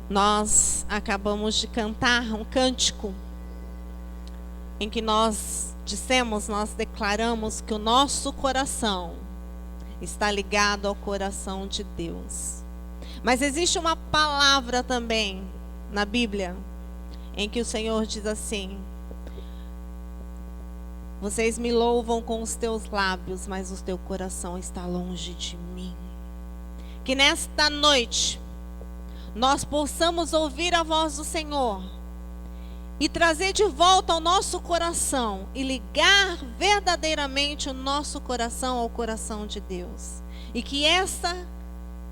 Nós acabamos de cantar um cântico em que nós declaramos que o nosso coração está ligado ao coração de Deus. Mas existe uma palavra também na Bíblia em que o Senhor diz assim: vocês me louvam com os teus lábios, mas o teu coração está longe de mim. Que nesta noite nós possamos ouvir a voz do Senhor e trazer de volta ao nosso coração e ligar verdadeiramente o nosso coração ao coração de Deus. E que essa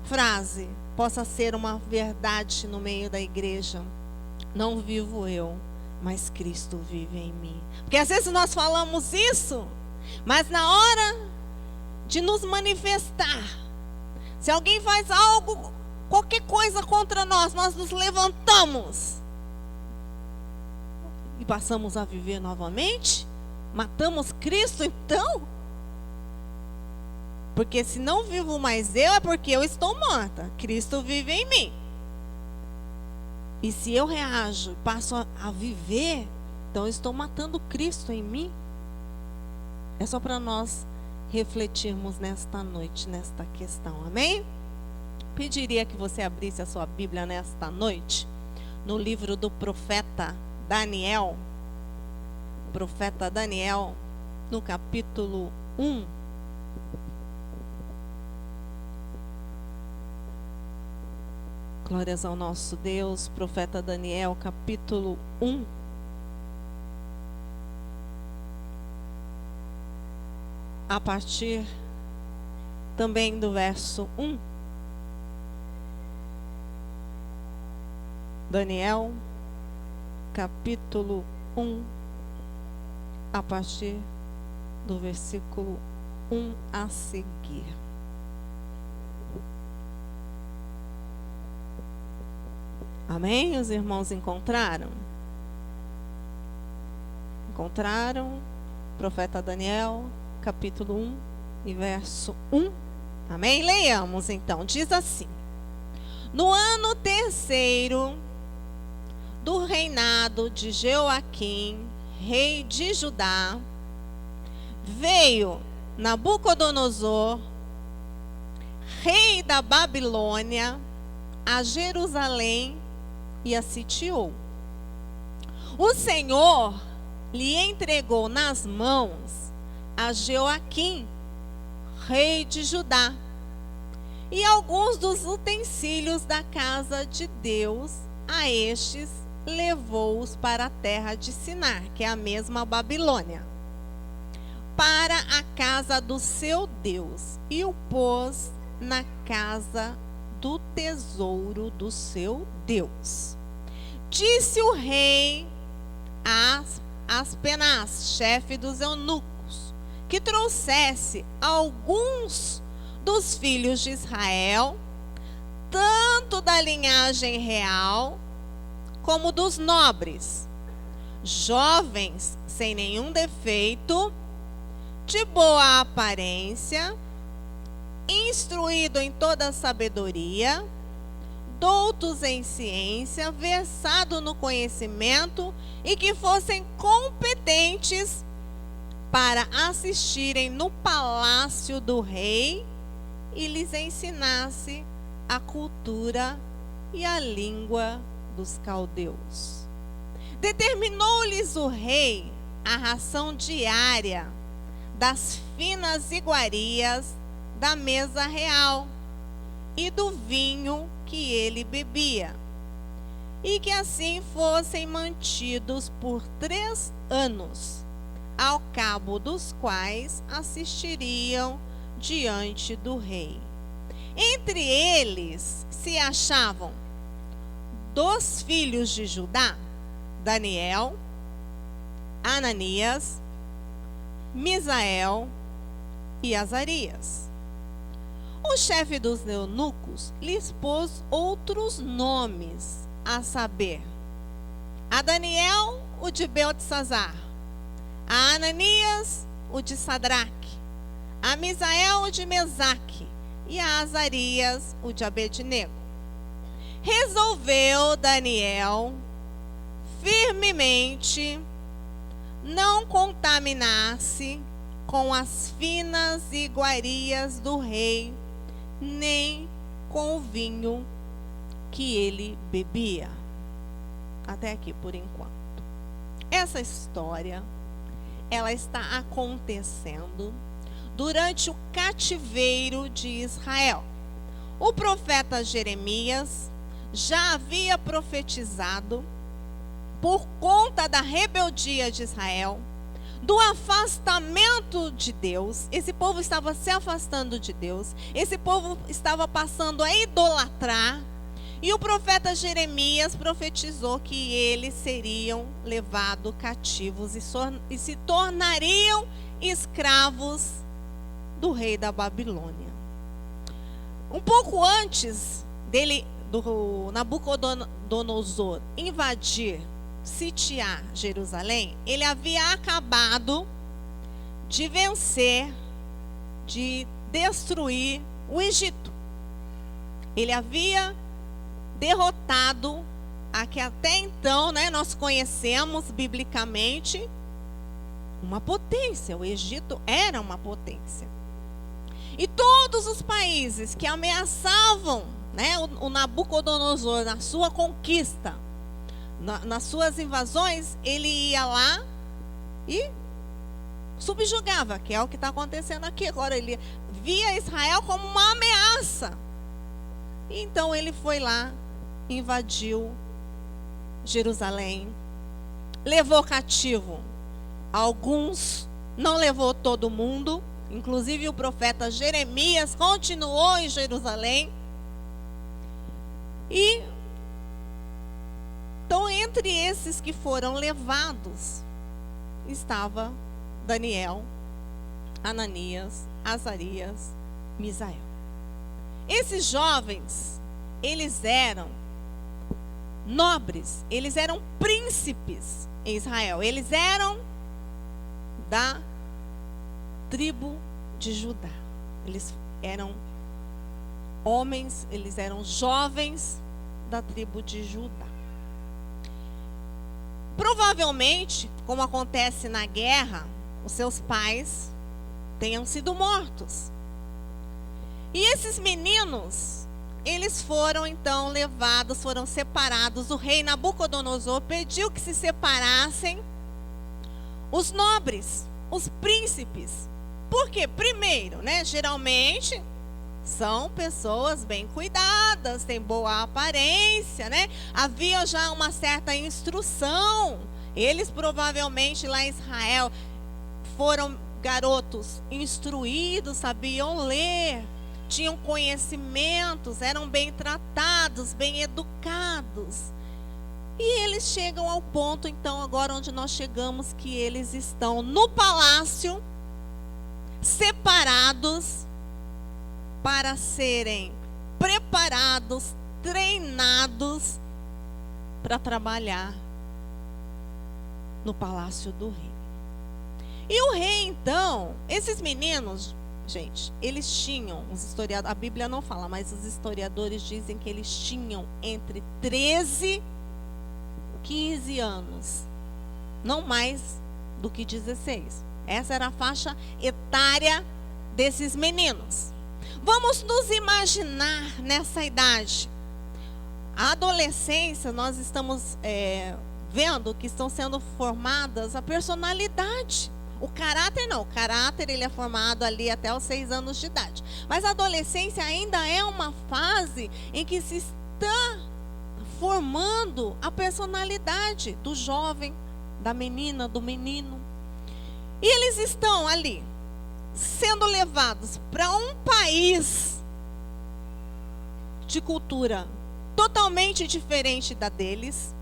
frase possa ser uma verdade no meio da igreja. Não vivo eu, mas Cristo vive em mim. Porque às vezes nós falamos isso, mas na hora de nos manifestar, se alguém faz algo, qualquer coisa contra nós, nós nos levantamos e passamos a viver novamente? Matamos Cristo então? Porque se não vivo mais eu, é porque eu estou morta. Cristo vive em mim. E se eu reajo e passo a viver, então eu estou matando Cristo em mim. É só para nós refletirmos nesta noite, nesta questão. Amém? Pediria que você abrisse a sua Bíblia nesta noite, no livro do profeta Daniel. Profeta Daniel, no capítulo 1. Glórias ao nosso Deus. Profeta Daniel, capítulo 1. A partir também do verso 1. Daniel, capítulo 1, a partir do versículo 1 a seguir. Amém? Os irmãos encontraram? Encontraram? Profeta Daniel, capítulo 1 e verso 1. Amém? Leiamos então. Diz assim: no ano terceiro do reinado de Jeoaquim, rei de Judá, veio Nabucodonosor, rei da Babilônia, a Jerusalém e a sitiou. O Senhor lhe entregou nas mãos a Jeoaquim, rei de Judá, e alguns dos utensílios da casa de Deus. A estes levou-os para a terra de Sinar, que é a mesma Babilônia, para a casa do seu Deus, e o pôs na casa do tesouro do seu Deus. Disse o rei a Aspenaz, chefe dos eunucos, que trouxesse alguns dos filhos de Israel, tanto da linhagem real como dos nobres, jovens sem nenhum defeito, de boa aparência, instruído em toda a sabedoria, doutos em ciência, versado no conhecimento, e que fossem competentes para assistirem no palácio do rei e lhes ensinasse a cultura e a língua dos caldeus. Determinou-lhes o rei a ração diária das finas iguarias da mesa real e do vinho que ele bebia, e que assim fossem mantidos por 3 anos, ao cabo dos quais assistiriam diante do rei. Entre eles se achavam dos filhos de Judá, Daniel, Ananias, Misael e Azarias. O chefe dos eunucos lhes pôs outros nomes, a saber, a Daniel, o de Beltesazar, a Ananias, o de Sadraque, a Misael, o de Mesaque, e a Azarias, o de Abednego. resolveu Daniel firmemente não contaminar-se com as finas iguarias do rei, nem com o vinho que ele bebia. Até aqui por enquanto. Essa história, ela está acontecendo durante o cativeiro de Israel. O profeta Jeremias já havia profetizado por conta da rebeldia de Israel, do afastamento de Deus. Esse povo estava se afastando de Deus, esse povo estava passando a idolatrar, e o profeta Jeremias profetizou que eles seriam levados cativos e se tornariam escravos do rei da Babilônia. Um pouco antes do Nabucodonosor invadir, sitiar Jerusalém, ele havia acabado de vencer, de destruir o Egito. Ele havia derrotado a que até então, nós conhecemos biblicamente uma potência. O Egito era uma potência. E todos os países que ameaçavam, o Nabucodonosor na sua conquista, nas suas invasões, ele ia lá e subjugava, que é o que está acontecendo aqui agora. Ele via Israel como uma ameaça. Então ele foi lá, invadiu Jerusalém, levou cativo alguns, não levou todo mundo, inclusive o profeta Jeremias continuou em Jerusalém. E então, entre esses que foram levados, estava Daniel, Ananias, Azarias, Misael. Esses jovens, eles eram nobres, eles eram príncipes em Israel, eles eram da tribo de Judá. Eles eram homens, eles eram jovens da tribo de Judá. Provavelmente, como acontece na guerra, os seus pais tenham sido mortos. E esses meninos, eles foram então levados, foram separados. O rei Nabucodonosor pediu que se separassem os nobres, os príncipes. Por quê? Primeiro, geralmente são pessoas bem cuidadas, têm boa aparência, Havia já uma certa instrução. Eles provavelmente lá em Israel foram garotos instruídos, sabiam ler, tinham conhecimentos, eram bem tratados, bem educados. E eles chegam ao ponto, então, agora onde nós chegamos, que eles estão no palácio, separados, para serem preparados, treinados para trabalhar no palácio do rei. E o rei, então, esses meninos, gente, eles tinham, os historiadores, a Bíblia não fala, mas os historiadores dizem que eles tinham entre 13 e 15 anos, não mais do que 16. Essa era a faixa etária desses meninos. Vamos nos imaginar nessa idade. A adolescência, nós estamos vendo que estão sendo formadas a personalidade. O caráter não, o caráter ele é formado ali até os 6 anos de idade. Mas a adolescência ainda é uma fase em que se está formando a personalidade do jovem, da menina, do menino. E eles estão ali, sendo levados para um país de cultura totalmente diferente da deles.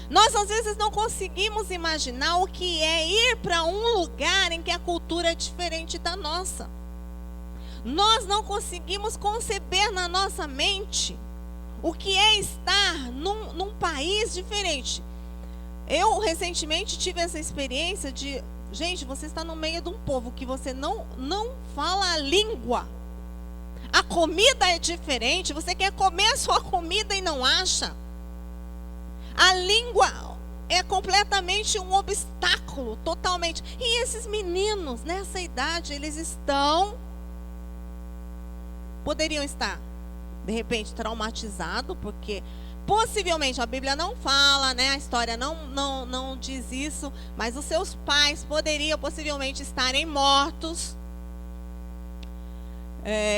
Nós às vezes não conseguimos imaginar o que é ir para um lugar em que a cultura é diferente da nossa. Nós não conseguimos conceber na nossa mente o que é estar num país diferente. Eu recentemente tive essa experiência de, gente, você está no meio de um povo que você não fala a língua. A comida é diferente. Você quer comer a sua comida e não acha. A língua é completamente um obstáculo, totalmente. E esses meninos, nessa idade, poderiam estar, de repente, traumatizados, porque possivelmente, a Bíblia não fala, né? A história não diz isso, mas os seus pais poderiam possivelmente estarem mortos.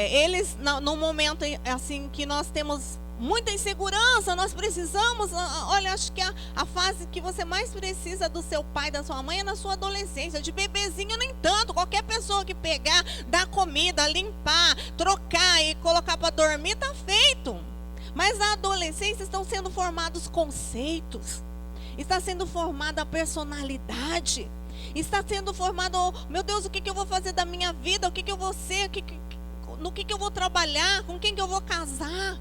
Eles, no momento assim que nós temos muita insegurança, nós precisamos, olha, acho que a fase que você mais precisa do seu pai, da sua mãe, é na sua adolescência. De bebezinho, nem tanto. Qualquer pessoa que pegar, dar comida, limpar, trocar e colocar para dormir, está feito. Mas na adolescência estão sendo formados conceitos, está sendo formada a personalidade, está sendo formado, meu Deus, o que eu vou fazer da minha vida, o que eu vou ser, no que eu vou trabalhar, com quem que eu vou casar.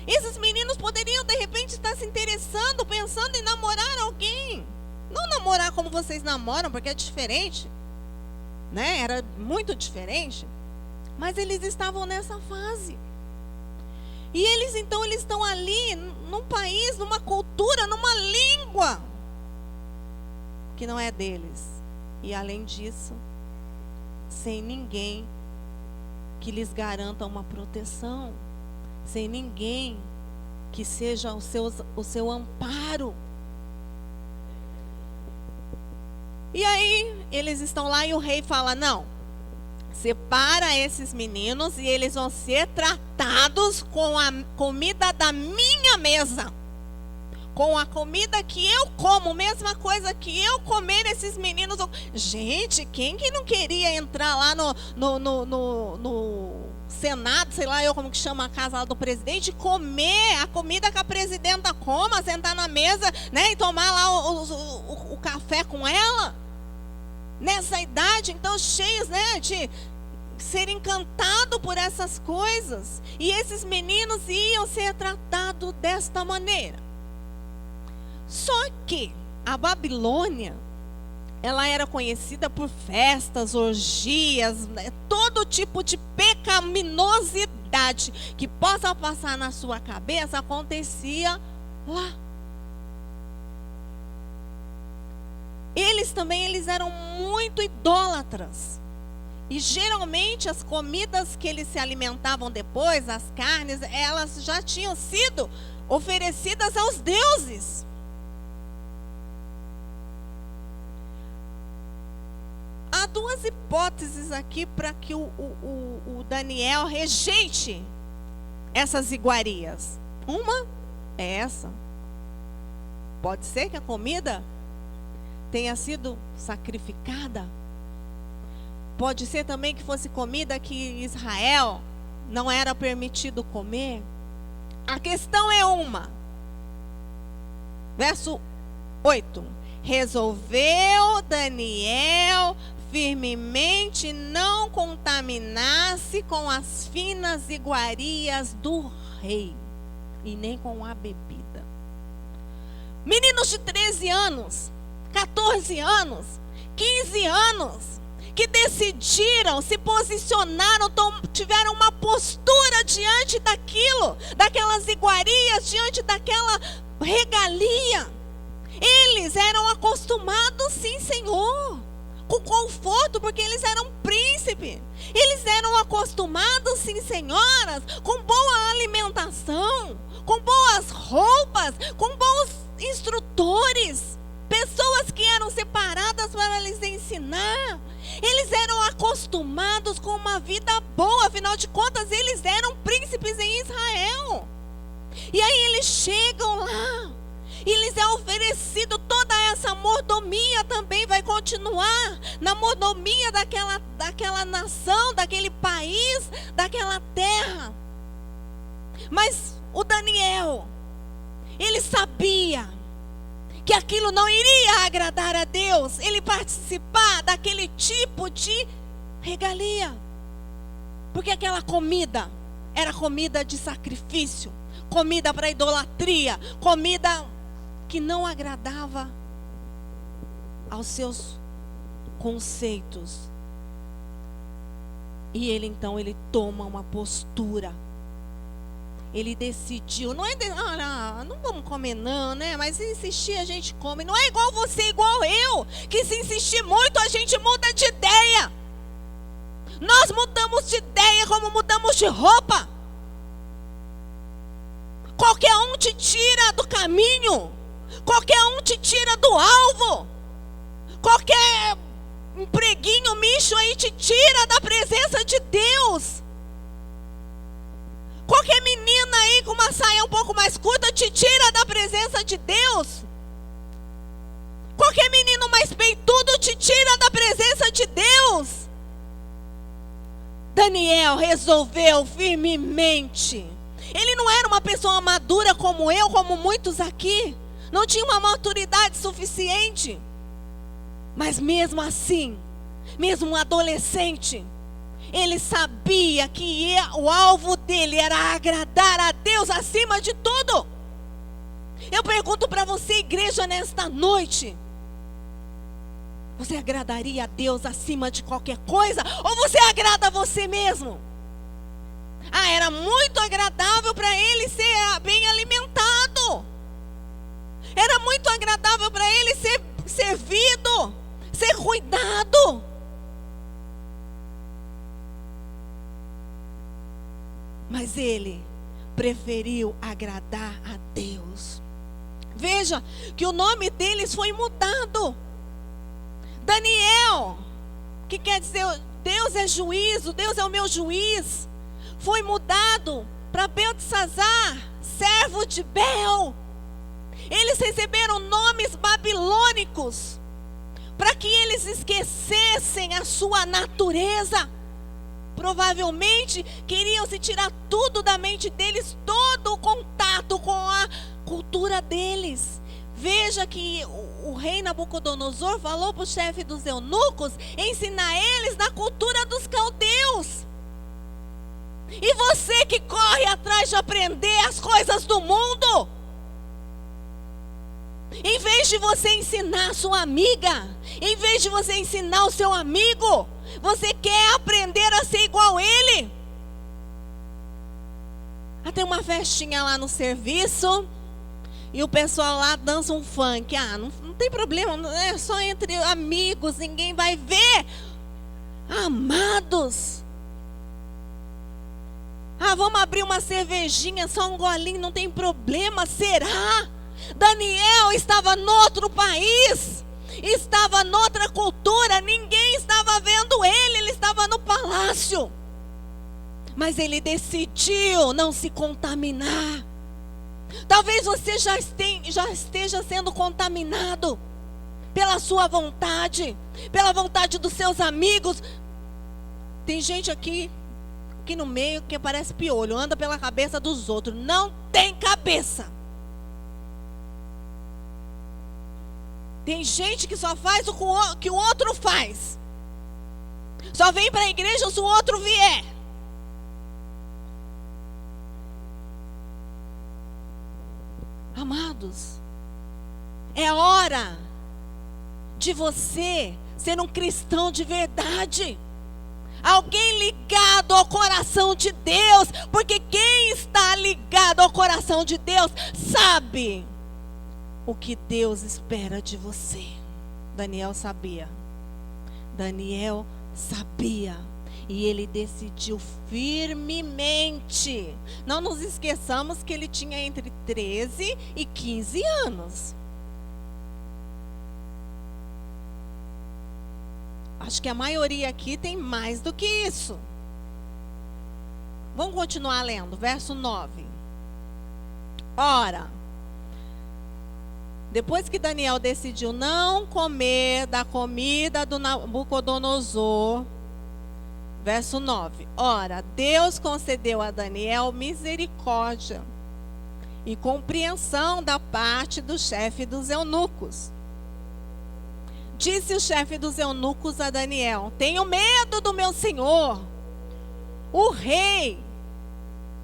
Esses meninos poderiam de repente estar se interessando, pensando em namorar alguém. Não namorar como vocês namoram, porque é diferente, né? Era muito diferente. Mas eles estavam nessa fase. E eles estão ali num país, numa cultura, numa língua que não é deles. E além disso, sem ninguém que lhes garanta uma proteção, sem ninguém que seja o seu amparo. E aí eles estão lá e o rei fala: não, separa esses meninos e eles vão ser tratados com a comida da minha mesa, com a comida que eu como, mesma coisa que eu comer, esses meninos. Gente, quem que não queria entrar lá no Senado, sei lá como que chama a casa lá do presidente, comer a comida que a presidenta coma, sentar na mesa, né, e tomar lá o café com ela? Nessa idade, então, cheios, né, de ser encantado por essas coisas. E esses meninos iam ser tratados desta maneira. Só que a Babilônia, ela era conhecida por festas, orgias, né, todo tipo de pecaminosidade que possa passar na sua cabeça acontecia lá. Eles eram muito idólatras. E geralmente as comidas que eles se alimentavam depois, as carnes, elas já tinham sido oferecidas aos deuses. Há duas hipóteses aqui para que o Daniel rejeite essas iguarias. Uma é essa. Pode ser que a comida tenha sido sacrificada. Pode ser também que fosse comida que Israel não era permitido comer. A questão é uma. Verso 8. Resolveu Daniel firmemente não contaminar-se com as finas iguarias do rei e nem com a bebida. Meninos de 13 anos, 14 anos, 15 anos, que decidiram, se posicionaram, tiveram uma postura diante daquilo, daquelas iguarias, diante daquela regalia. Eles eram acostumados, sim, Senhor, com conforto, porque eles eram príncipes. Eles eram acostumados, sim, senhoras, com boa alimentação, com boas roupas, com bons instrutores, pessoas que eram separadas para lhes ensinar. Eles eram acostumados com uma vida boa, afinal de contas, eles eram príncipes em Israel. E aí eles chegam lá, e lhes é oferecido toda essa mordomia, também vai continuar na mordomia daquela nação, daquele país, daquela terra. Mas o Daniel, ele sabia que aquilo não iria agradar a Deus, ele participar daquele tipo de regalia, porque aquela comida era comida de sacrifício, comida para idolatria, comida que não agradava aos seus conceitos. E ele então, ele toma uma postura. Ele decidiu, não vamos comer não, né? Mas se insistir a gente come. Não é igual você, igual eu, que se insistir muito a gente muda de ideia. Nós mudamos de ideia como mudamos de roupa. Qualquer um te tira do caminho. Qualquer um te tira do alvo. Qualquer empreguinho, micho aí te tira da presença de Deus. Qualquer menina aí com uma saia um pouco mais curta te tira da presença de Deus. Qualquer menino mais peitudo te tira da presença de Deus. Daniel resolveu firmemente. Ele não era uma pessoa madura como eu, como muitos aqui. Não tinha uma maturidade suficiente. Mas mesmo assim, mesmo um adolescente, ele sabia que o alvo dele era agradar a Deus acima de tudo. Eu pergunto para você, igreja, nesta noite: você agradaria a Deus acima de qualquer coisa? Ou você agrada a você mesmo? Era muito agradável para ele ser bem alimentado. Era muito agradável para ele ser servido, ser cuidado. Mas ele preferiu agradar a Deus. Veja que o nome deles foi mudado. Daniel, que quer dizer Deus é juízo, Deus é o meu juiz, foi mudado para Beltesazar, servo de Bel. Eles receberam nomes babilônicos para que eles esquecessem a sua natureza. Provavelmente queriam se tirar tudo da mente deles, todo o contato com a cultura deles. Veja que o rei Nabucodonosor falou para o chefe dos eunucos ensinar eles na cultura dos caldeus. E você que corre atrás de aprender as coisas do mundo, em vez de você ensinar a sua amiga, em vez de você ensinar o seu amigo, você quer aprender a ser igual a ele. Tem uma festinha lá no serviço e o pessoal lá dança um funk. Não tem problema, é só entre amigos, ninguém vai ver. Amados, vamos abrir uma cervejinha, só um golinho, não tem problema, será? Daniel estava em outro país, estava em outra cultura, ninguém estava vendo ele estava no palácio. Mas ele decidiu não se contaminar. Talvez você já esteja sendo contaminado pela sua vontade, pela vontade dos seus amigos. Tem gente aqui no meio que parece piolho, anda pela cabeça dos outros, não tem cabeça. Tem gente que só faz o que o outro faz. Só vem para a igreja se o outro vier. Amados, é hora de você ser um cristão de verdade. Alguém ligado ao coração de Deus. Porque quem está ligado ao coração de Deus sabe o que Deus espera de você. Daniel sabia. Daniel sabia. E ele decidiu firmemente. Não nos esqueçamos que ele tinha entre 13 e 15 anos. Acho que a maioria aqui tem mais do que isso. Vamos continuar lendo, verso 9. Ora, depois que Daniel decidiu não comer da comida do Nabucodonosor, verso 9. Ora, Deus concedeu a Daniel misericórdia e compreensão da parte do chefe dos eunucos. Disse o chefe dos eunucos a Daniel: tenho medo do meu senhor, o rei,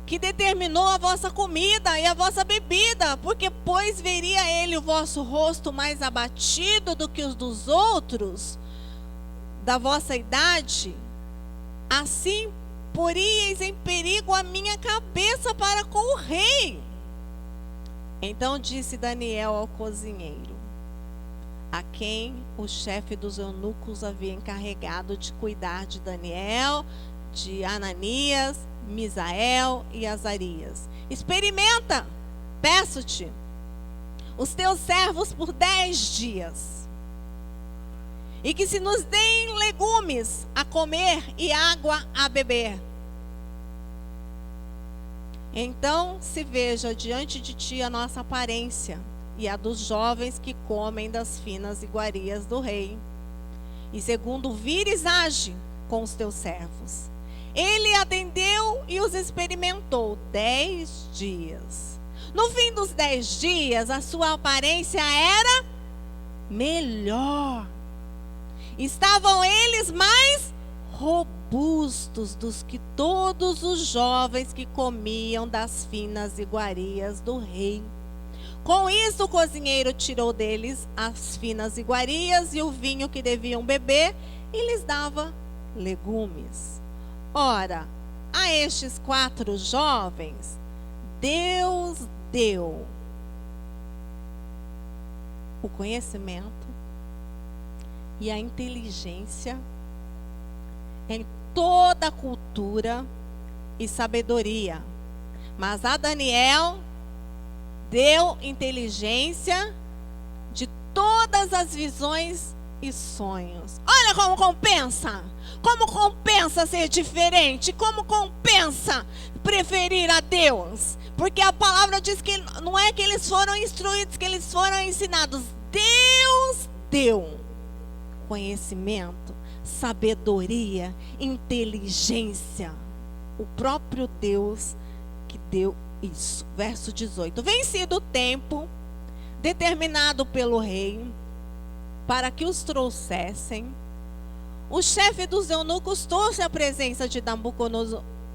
que determinou a vossa comida e a vossa bebida, porque pois veria ele o vosso rosto mais abatido do que os dos outros, da vossa idade, assim poríeis em perigo a minha cabeça para com o rei. Então disse Daniel ao cozinheiro, a quem o chefe dos eunucos havia encarregado de cuidar de Daniel, de Ananias, Misael e Azarias: experimenta, peço-te, os teus servos por 10 dias, e que se nos deem legumes a comer e água a beber. Então se veja diante de ti a nossa aparência e a dos jovens que comem das finas iguarias do rei. E segundo vires, age com os teus servos. Ele atendeu e os experimentou 10 dias. No fim dos 10 dias, a sua aparência era melhor. Estavam eles mais robustos dos que todos os jovens que comiam das finas iguarias do rei. Com isso, o cozinheiro tirou deles as finas iguarias e o vinho que deviam beber e lhes dava legumes. Ora, a estes 4 jovens, Deus deu o conhecimento e a inteligência em toda a cultura e sabedoria. Mas a Daniel deu inteligência de todas as visões e sonhos. Olha como compensa! Como compensa ser diferente? Como compensa preferir a Deus? Porque a palavra diz que não é que eles foram instruídos, que eles foram ensinados. Deus deu conhecimento, sabedoria, inteligência. O próprio Deus que deu isso. Verso 18. Vencido o tempo determinado pelo rei para que os trouxessem, o chefe dos eunucos trouxe a presença de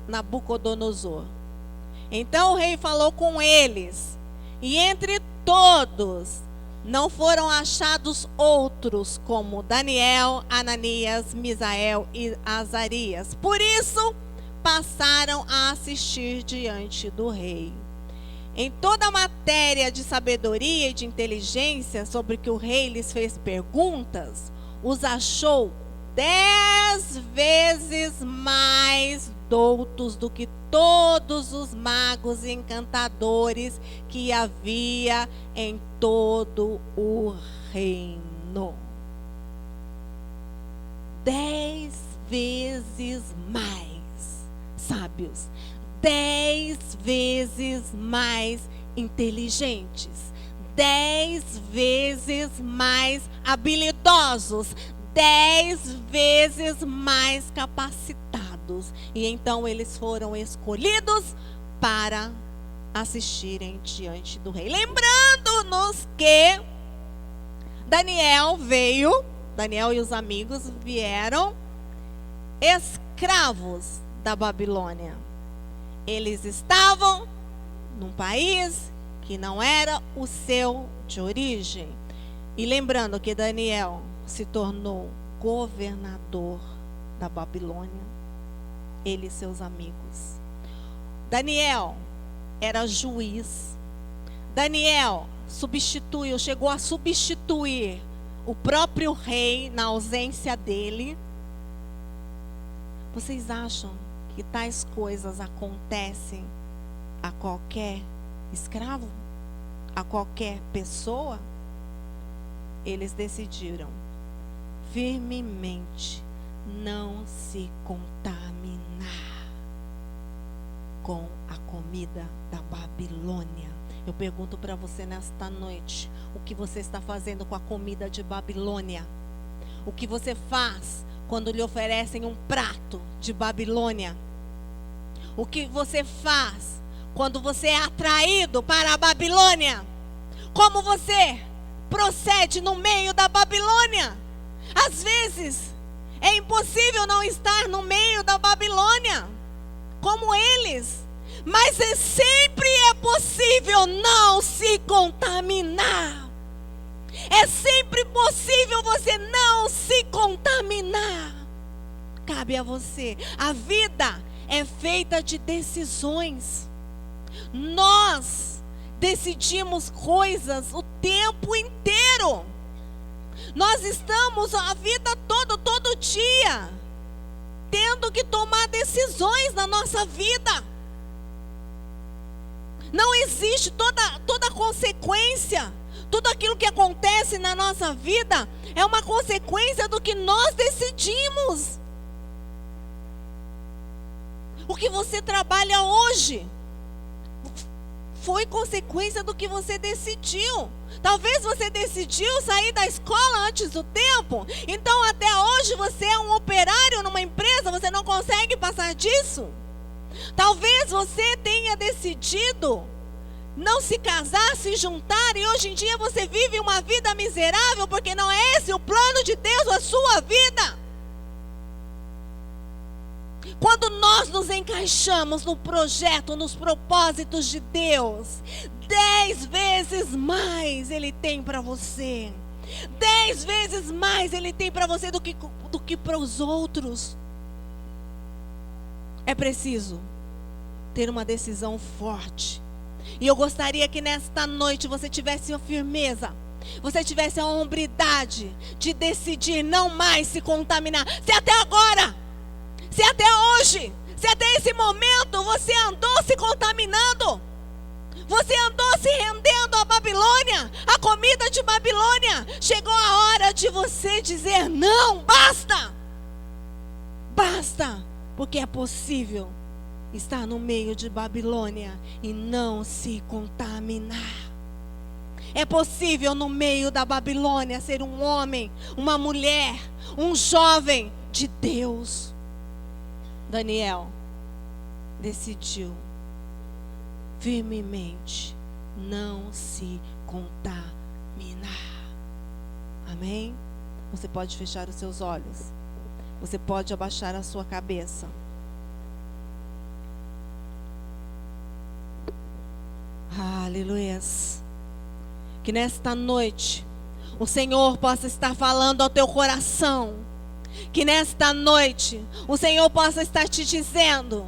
Nabucodonosor. Então o rei falou com eles, e entre todos não foram achados outros como Daniel, Ananias, Misael e Azarias. Por isso passaram a assistir diante do rei. Em toda a matéria de sabedoria e de inteligência sobre que o rei lhes fez perguntas, os achou 10 vezes mais doutos do que todos os magos e encantadores que havia em todo o reino. 10 vezes mais sábios, 10 vezes mais inteligentes, 10 vezes mais habilidosos, 10 vezes mais capacitados. E então eles foram escolhidos para assistirem diante do rei. Lembrando-nos que Daniel e os amigos vieram escravos da Babilônia. Eles estavam num país que não era o seu de origem. E lembrando que Daniel se tornou governador da Babilônia, ele e seus amigos. Daniel era juiz. Daniel chegou a substituir o próprio rei na ausência dele. Vocês acham que tais coisas acontecem a qualquer escravo? A qualquer pessoa? Eles decidiram firmemente não se contaminar com a comida da Babilônia. Eu pergunto para você nesta noite, o que você está fazendo com a comida de Babilônia? O que você faz quando lhe oferecem um prato de Babilônia? O que você faz quando você é atraído para a Babilônia? Como você procede no meio da Babilônia? Às vezes é impossível não estar no meio da Babilônia como eles, mas sempre é possível não se contaminar. É sempre possível você não se contaminar cabe a você. A vida é feita de decisões. Nós decidimos coisas o tempo inteiro. Nós estamos a vida toda, todo dia, tendo que tomar decisões na nossa vida. Não existe toda consequência. Tudo aquilo que acontece na nossa vida é uma consequência do que nós decidimos. O que você trabalha hoje foi consequência do que você decidiu. Talvez você decidiu sair da escola antes do tempo. Então até hoje você é um operário numa empresa, você não consegue passar disso. Talvez você tenha decidido não se casar, se juntar, e hoje em dia você vive uma vida miserável, porque não é esse o plano de Deus, a sua vida. Quando nós nos encaixamos no projeto, nos propósitos de Deus, 10 vezes mais Ele tem para você. 10 vezes mais Ele tem para você do que para os outros. É preciso ter uma decisão forte. E eu gostaria que nesta noite você tivesse a firmeza, você tivesse a hombridade de decidir não mais se contaminar. Se até agora, se até hoje, se até esse momento você andou se contaminando, você andou se rendendo à Babilônia, à comida de Babilônia, chegou a hora de você dizer não, basta. Basta, porque é possível estar no meio de Babilônia e não se contaminar. É possível no meio da Babilônia ser um homem, uma mulher, um jovem de Deus. Daniel decidiu firmemente não se contaminar. Amém? Você pode fechar os seus olhos. Você pode abaixar a sua cabeça. Aleluias. Que nesta noite o Senhor possa estar falando ao teu coração. Que nesta noite o Senhor possa estar te dizendo: